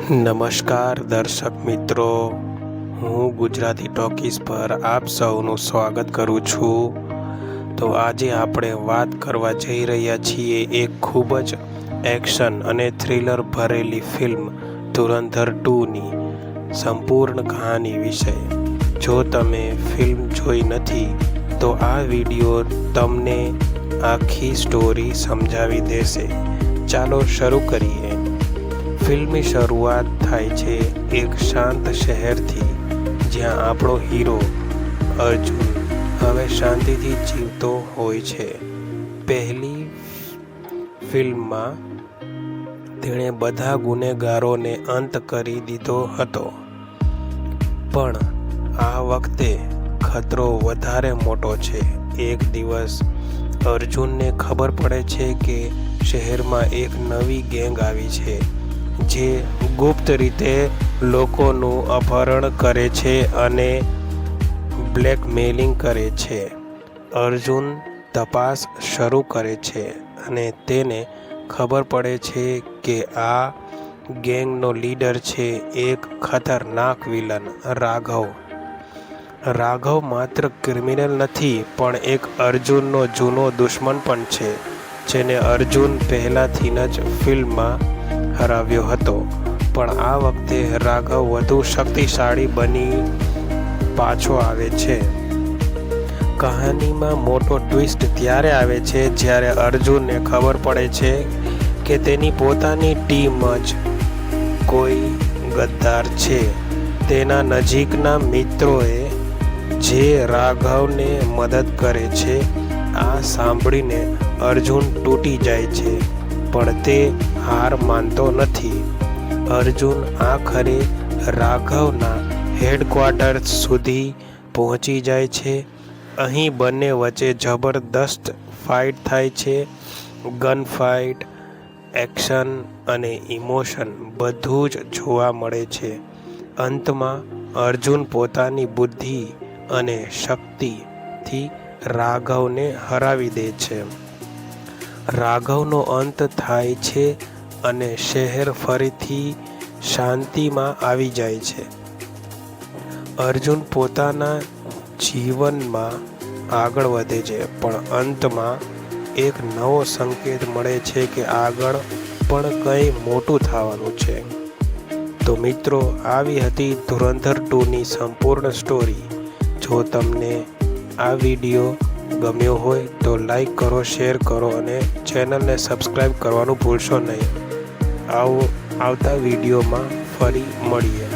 નમસ્કાર દર્શક મિત્રો, હું ગુજરાતી ટોકીઝ પર આપ સૌનું સ્વાગત કરું છું। તો આજે આપણે વાત કરવા જઈ રહ્યા છીએ એક ખૂબ જ એક્શન અને થ્રિલર ભરેલી ફિલ્મ ધુરંધર 2ની સંપૂર્ણ કહાની વિશે। જો તમે ફિલ્મ જોઈ નથી તો આ વિડીયો તમને આખી સ્ટોરી સમજાવી દેશે। ચાલો શરૂ કરીએ। ફિલ્મની શરૂઆત થાય છે એક શાંત શહેરથી, જ્યાં આપણો હીરો અર્જુન હવે શાંતિથી જીવતો હોય છે। પહેલી ફિલ્મમાં તેણે બધા ગુનેગારોને અંત કરી દીધો હતો, પણ આ વખતે ખતરો વધારે મોટો છે। એક દિવસ અર્જુનને ખબર પડે છે કે શહેરમાં એક નવી ગેંગ આવી છે જે ગુપ્ત રીતે લોકોનું અપહરણ કરે છે અને બ્લેકમેલિંગ કરે છે। અર્જુન તપાસ શરૂ કરે છે અને તેને ખબર પડે છે કે આ ગેંગનો લીડર છે એક ખતરનાક વિલન રાઘવ। રાઘવ માત્ર ક્રિમિનલ નથી, પણ એક અર્જુનનો જૂનો દુશ્મન પણ છે, જેને અર્જુન પહેલાથી જ ફિલ્મમાં હરાવ્યો હતો। પણ આ વખતે રાઘવ વધુ શક્તિશાળી બની પાછો આવે છે। કહાનીમાં મોટો ટ્વિસ્ટ ત્યારે આવે છે જ્યારે અર્જુનને ખબર પડે છે કે તેની પોતાની ટીમ જ કોઈ ગદ્દાર છે। તેના નજીકના મિત્રોએ જે રાઘવને મદદ કરે છે। આ સાંભળીને અર્જુન તૂટી જાય છે, પણ તે હાર માનતો નથી। અર્જુન આખરે રાઘવના હેડક્વાર્ટર્સ સુધી પહોંચી જાય છે। અહીં બંને વચ્ચે જબરદસ્ત ફાઇટ થાય છે। ગન ફાઇટ, એક્શન અને ઇમોશન બધું જ જોવા મળે છે। અંતમાં અર્જુન પોતાની બુદ્ધિ અને શક્તિથી રાઘવને હરાવી દે છે। રાઘવનો અંત થાય છે અને શહેર ફરીથી શાંતિમાં આવી જાય છે। અર્જુન પોતાના જીવનમાં આગળ વધે છે, પણ અંતમાં એક નવો સંકેત મળે છે કે આગળ પણ કંઈ મોટું થવાનું છે। તો મિત્રો, આવી હતી ધુરંધર 2ની સંપૂર્ણ સ્ટોરી। જો તમને આ વિડીયો ગમ્યો હોય તો લાઈક કરો, શેર કરો અને ચેનલને સબસ્ક્રાઈબ કરવાનું ભૂલશો નહીં। આવતા વિડીયોમાં ફરી મળીએ।